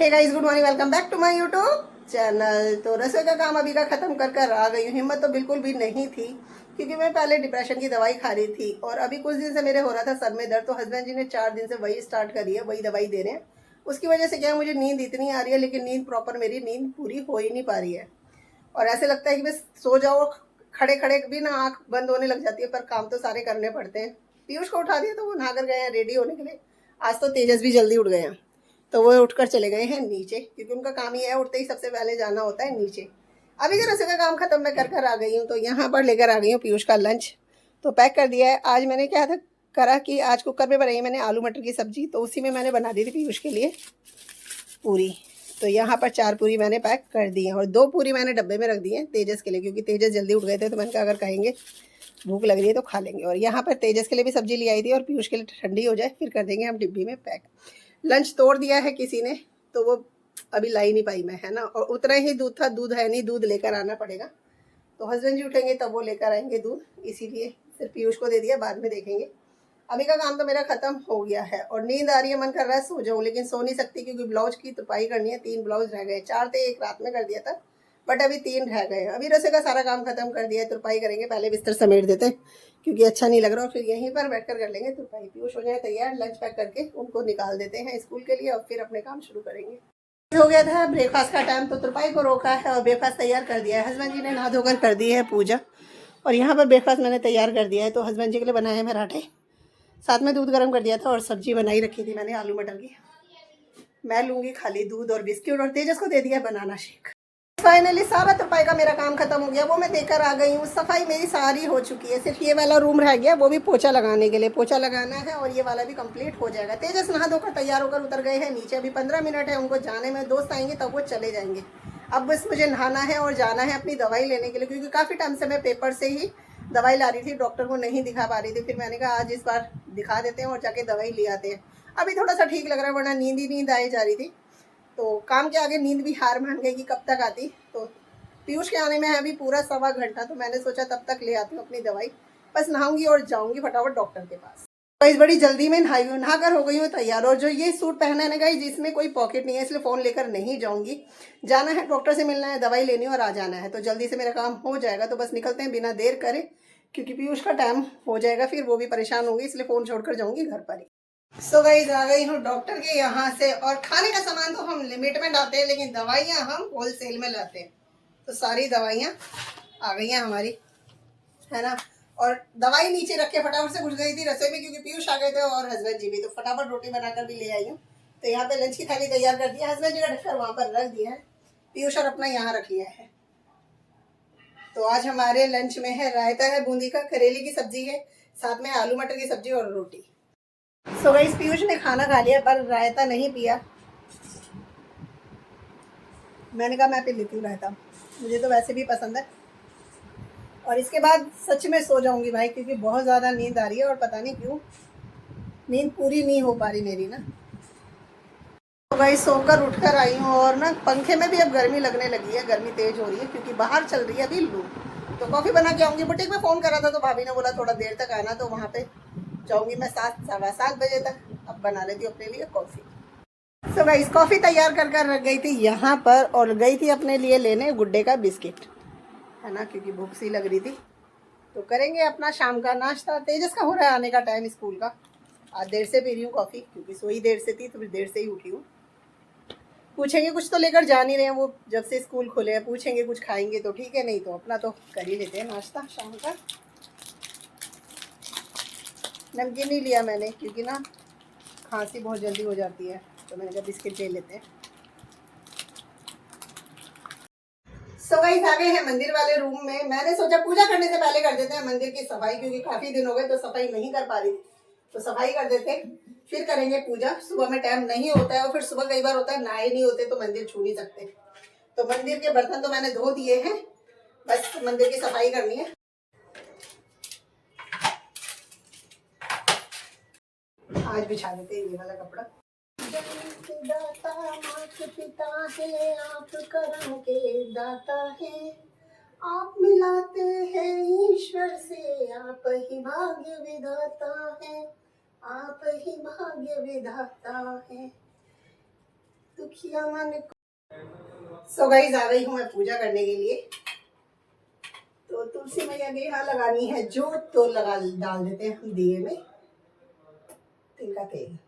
Hey guys, good morning, welcome back to my YouTube channel. तो रसोई का काम अभी का ख़त्म कर कर आ गई हूँ। हिम्मत तो बिल्कुल भी नहीं थी क्योंकि मैं पहले डिप्रेशन की दवाई खा रही थी और अभी कुछ दिन से मेरे हो रहा था सर में दर्द। तो हस्बैंड जी ने 4 दिन से वही स्टार्ट करी है, वही दवाई दे रहे हैं। उसकी वजह से क्या है, मुझे नींद इतनी आ रही है लेकिन नींद प्रॉपर मेरी नींद पूरी हो ही नहीं पा रही है। और ऐसे लगता है कि बस सो जाओ, खड़े खड़े भी ना आँख बंद होने लग जाती है, पर काम तो सारे करने पड़ते हैं। पीयूष को उठा दिया तो वो नहा कर गए हैं रेडी होने के लिए। आज तो तेजस भी जल्दी उठ गए हैं, तो वो उठकर चले गए हैं नीचे क्योंकि उनका काम ही है उठते ही सबसे पहले जाना होता है नीचे। अभी का रसोई का काम खत्म मैं कर कर आ गई हूँ, तो यहाँ पर लेकर आ गई हूँ पीयूष का लंच। तो पैक कर दिया है। आज मैंने क्या था करा कि आज कुकर में बनाई मैंने आलू मटर की सब्जी, तो उसी में मैंने बना दी थी पीयूष के लिए पूरी। तो यहाँ पर 4 पूरी मैंने पैक कर दी हैं और 2 पूरी मैंने डब्बे में रख दी हैं तेजस के लिए, क्योंकि तेजस जल्दी उठ गए थे तो मैंने कहा अगर कहेंगे भूख लग रही है तो खा लेंगे। और यहाँ पर तेजस के लिए भी सब्जी ले आई थी और पीयूष के लिए ठंडी हो जाए फिर कर देंगे हम डिब्बी में पैक। लंच तोड़ दिया है किसी ने, तो वो अभी ला ही नहीं पाई मैं, है ना। और उतना ही दूध था, दूध है नहीं, दूध लेकर आना पड़ेगा। तो हस्बैंड जी उठेंगे तब वो लेकर आएंगे दूध, इसीलिए सिर्फ पीयूष को दे दिया, बाद में देखेंगे। अभी का काम तो मेरा खत्म हो गया है और नींद आ रही है, मन कर रहा है सो जाऊँ, लेकिन सो नहीं सकती क्योंकि ब्लाउज की तुरपाई करनी है। 3 ब्लाउज रह गए, 4 थे, एक रात में कर दिया था, बट अभी 3 रह गए। अभी रसोई का सारा काम खत्म कर दिया है, तुरपाई करेंगे, पहले बिस्तर समेट देते हैं क्योंकि अच्छा नहीं लग रहा, और फिर यहीं पर बैठकर कर लेंगे तुरपाई। पीयूष हो जाए तैयार, लंच पैक करके उनको निकाल देते हैं स्कूल के लिए और फिर अपने काम शुरू करेंगे। हो गया था ब्रेकफास्ट का टाइम, तो तुरपाई को रोका है और ब्रेकफास्ट तैयार कर दिया है। हस्बैंड जी ने नहा धोकर कर दी है पूजा और यहाँ पर ब्रेकफास्ट मैंने तैयार कर दिया है। तो हस्बैंड जी के लिए बनाए हैं पराठे, साथ में दूध गर्म कर दिया था और सब्जी बनाई रखी थी मैंने आलू मटर की। मैं लूँगी खाली दूध और बिस्किट, और तेजस को दे दिया बनाना शेक। फाइनली सारा तुरपाई का मेरा काम खत्म हो गया, वो मैं देकर आ गई हूँ। सफाई मेरी सारी हो चुकी है, सिर्फ ये वाला रूम रह गया, वो भी पोछा लगाने के लिए पोछा लगाना है और ये वाला भी कंप्लीट हो जाएगा। तेजस नहा धोकर तैयार होकर उतर गए हैं नीचे। अभी 15 मिनट है उनको जाने में, दोस्त आएंगे तब वो चले जाएंगे। अब बस मुझे नहाना है और जाना है अपनी दवाई लेने के लिए, क्योंकि काफ़ी टाइम से मैं पेपर से ही दवाई ला रही थी, डॉक्टर को नहीं दिखा पा रही थी। फिर मैंने कहा आज इस बार दिखा देते हैं और जाके दवाई ले आते हैं। अभी थोड़ा सा ठीक लग रहा है, वरना नींद ही नींद आई जा रही थी। तो काम के आगे नींद भी हार मान गई कि कब तक आती। तो पीयूष के आने में है अभी पूरा 1.25 घंटा, तो मैंने सोचा तब तक ले आती हूँ अपनी दवाई। बस नहाऊंगी और जाऊंगी फटाफट डॉक्टर के पास। गाइस बड़ी जल्दी में नहाई हूँ, नहा कर हो गई हूँ तैयार। और जो ये सूट पहना है ना गाइस, जिसमें कोई पॉकेट नहीं है, इसलिए फ़ोन लेकर नहीं जाऊंगी। जाना है डॉक्टर से मिलना है, दवाई लेनी और आ जाना है, तो जल्दी से मेरा काम हो जाएगा। तो बस निकलते हैं बिना देर करे, क्योंकि पीयूष का टाइम हो जाएगा, फिर वो भी परेशान होंगे, इसलिए फ़ोन छोड़कर जाऊंगी घर पर ही। सो गाइस आ गई हूँ डॉक्टर के यहाँ से, और खाने का सामान तो हम लिमिट में लाते हैं लेकिन दवाइयाँ हम होलसेल में लाते हैं। तो सारी दवाइयाँ आ गई हैं हमारी, है ना। और दवाई नीचे रख के फटाफट से घुस गई थी रसोई में, क्योंकि पीयूष आ गए थे और हस्बैंड जी भी, तो फटाफट रोटी बनाकर भी ले आई हूँ। तो यहाँ पे लंच की थाली तैयार कर दी है, हस्बैंड जी का ढक्कन वहाँ पर रख दिया है, पीयूष और अपना यहाँ रख लिया है। तो आज हमारे लंच में है रायता है बूंदी का, करेले की सब्जी है, साथ में आलू मटर की सब्जी और रोटी। सो गाइस पीयूष ने खाना खा लिया पर रायता नहीं पिया। मैंने कहा मैं पी लेती हूँ रायता, मुझे तो वैसे भी पसंद है। और इसके बाद सच में सो जाऊंगी भाई, क्योंकि बहुत ज़्यादा नींद आ रही है और पता नहीं क्यों नींद पूरी नहीं हो पा रही मेरी ना। तो भाई सोकर उठकर आई हूँ और ना पंखे में भी अब गर्मी लगने लगी है, गर्मी तेज़ हो रही है क्योंकि बाहर चल रही है अभी लू। तो कॉफ़ी बना के आऊँगी। बुटीक में फ़ोन करा था तो भाभी ने बोला थोड़ा देर तक आना, तो वहाँ पे जाऊँगी मैं 7 सवा 7 बजे तक। अब बना लेती हूँ अपने लिए कॉफ़ी। सो गाइस कॉफ़ी तैयार कर कर रख गई थी यहाँ पर, और गई थी अपने लिए लेने गुड्डे का बिस्किट, है ना, क्योंकि भूख सी लग रही थी। तो करेंगे अपना शाम का नाश्ता। तेजस का हो रहा है आने का टाइम स्कूल का। आज देर से पी रही हूँ कॉफ़ी क्योंकि सोई देर से थी, तो फिर देर से ही उठी हूँ। पूछेंगे कुछ तो लेकर जा नहीं रहे हैं वो, जब से स्कूल खुले हैं पूछेंगे कुछ खाएंगे तो ठीक है, नहीं तो अपना तो कर ही लेते हैं नाश्ता शाम का। नमकीन नहीं लिया मैंने क्योंकि ना खांसी बहुत जल्दी हो जाती है, तो मैंने कहा बिस्किट ले लेते हैं। सो गाइस आ गए हैं मंदिर वाले रूम में। मैंने सोचा पूजा करने से पहले कर देते हैं मंदिर की सफाई, क्योंकि काफी दिन हो गए तो सफाई नहीं कर पा रही थी, तो सफाई कर देते फिर करेंगे पूजा। सुबह में टाइम नहीं होता है और फिर सुबह कई बार होता है नहाए नहीं होते तो मंदिर छू नहीं सकते। तो मंदिर के बर्तन तो मैंने धो दिए हैं, बस मंदिर की सफाई करनी है। आज बिछा देते हैं ये वाला कपड़ा। दाता माता पिता है, आप करम के दाता है, आप मिलाते हैं ईश्वर से, आप ही भाग्य विधाता है, आप ही भाग्य विधाता है। दुखिया मन। सो गाइस आ गई हूँ मैं पूजा करने के लिए। तो तुलसी मैया के यहाँ लगानी है जोत, तो लगा डाल देते हैं हम दिए में तिल का तेल।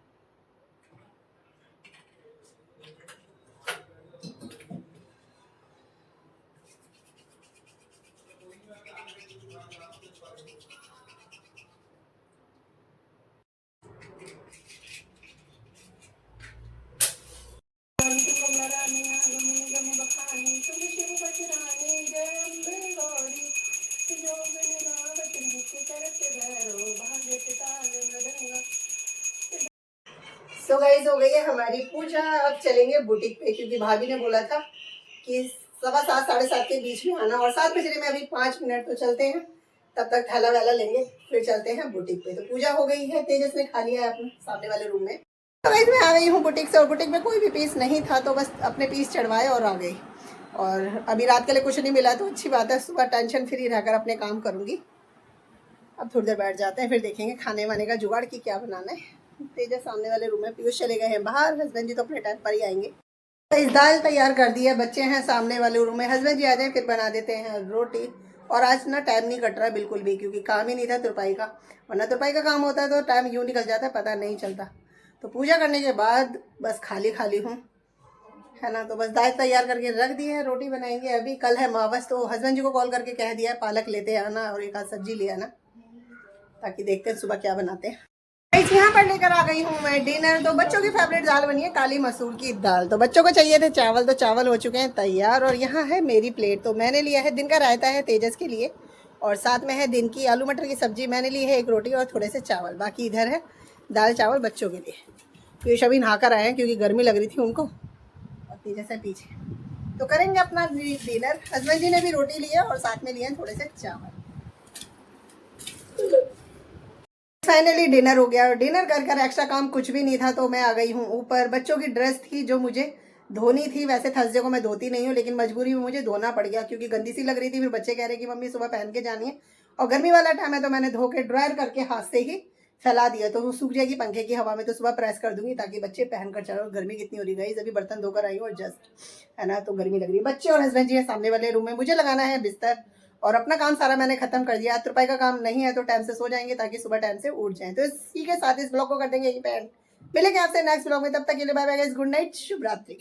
सो गाइस हो गई है हमारी पूजा। अब चलेंगे बुटीक पे, क्योंकि भाभी ने बोला था कि 7:15 7:30 के बीच में आना, और 7 बज रहे में अभी 5 मिनट तो चलते हैं, तब तक थैला वैला लेंगे फिर चलते हैं बुटीक पे। तो पूजा हो गई है, तेजस ने खा लिया है अपने सामने वाले रूम में। तो गाइस मैं आ गई हूँ बुटीक से, और बुटीक में कोई भी पीस नहीं था तो बस अपने पीस चढ़वाए और आ गई। और अभी रात के लिए कुछ नहीं मिला तो अच्छी बात है, सुबह टेंशन फ्री रहकर अपने काम करूँगी। अब थोड़ी देर बैठ जाते हैं, फिर देखेंगे खाने वाने का जुगाड़ की क्या बनाना है। तेजस सामने वाले रूम में, पीयूष चले गए हैं बाहर, हस्बैंड जी तो अपने टाइम पर ही आएंगे। तो इस दाल तैयार कर दी है, बच्चे हैं सामने वाले रूम में, हस्बैंड जी आ जाए फिर बना देते हैं रोटी। और आज ना टाइम नहीं कट रहा है बिल्कुल भी, क्योंकि काम ही नहीं था तुरपाई का, वरना तुरपाई का काम होता है तो टाइम यूँ निकल जाता है, पता नहीं चलता। तो पूजा करने के बाद बस खाली खाली हूँ, है ना। तो बस दाल तैयार करके रख दी है, रोटी बनाएंगे अभी। कल है मावस, तो हस्बैंड जी को कॉल करके कह दिया है पालक लेते आना और एक आध सब्जी ले आना, ताकि देखते हैं सुबह क्या बनाते हैं। यहाँ पर लेकर आ गई हूँ मैं डिनर। तो बच्चों की फेवरेट दाल बनी है काली मसूर की दाल, तो बच्चों को चाहिए थे चावल, तो चावल हो चुके हैं तैयार। और यहाँ है मेरी प्लेट, तो मैंने लिया है दिन का रायता है तेजस के लिए, और साथ में है दिन की आलू मटर की सब्जी, मैंने ली है एक रोटी और थोड़े से चावल। बाकी इधर है दाल चावल बच्चों के लिए। पीयूष अभी नहा कर आए हैं क्योंकि गर्मी लग रही थी उनको, और तेजस है पीछे। तो करेंगे अपना डिनर। हस्बैंड जी ने भी रोटी ली है और साथ में लिए हैं थोड़े से चावल। फाइनली डिनर हो गया, और डिनर कर कर एक्स्ट्रा काम कुछ भी नहीं था, तो मैं आ गई हूँ ऊपर। बच्चों की ड्रेस थी जो मुझे धोनी थी, वैसे थर्सडे को मैं धोती नहीं हूँ, लेकिन मजबूरी में मुझे धोना पड़ गया क्योंकि गंदी सी लग रही थी। फिर बच्चे कह रहे कि मम्मी सुबह पहन के जानी है, और गर्मी वाला टाइम है, तो मैंने धो के ड्रायर करके हाथ से ही फैला दिया, तो वो सूख जाएगी पंखे की हवा में। तो सुबह प्रेस कर दूंगी ताकि बच्चे पहन कर चलो। गर्मी कितनी हो रही गई, अभी बर्तन धोकर आई हूँ और जस्ट, है ना, तो गर्मी लग रही है। बच्चे और हस्बैंड जी है सामने वाले रूम में, मुझे लगाना है बिस्तर, और अपना काम सारा मैंने खत्म कर दिया। तुरपाई का काम नहीं है तो टाइम से सो जाएंगे ताकि सुबह टाइम से उठ जाएं। तो इसी के साथ इस ब्लॉग को कर देंगे यहीं पे एंड। मिलेंगे आपसे नेक्स्ट ब्लॉग में, तब तक के लिए bye bye guys, good night, शुभ रात्रि।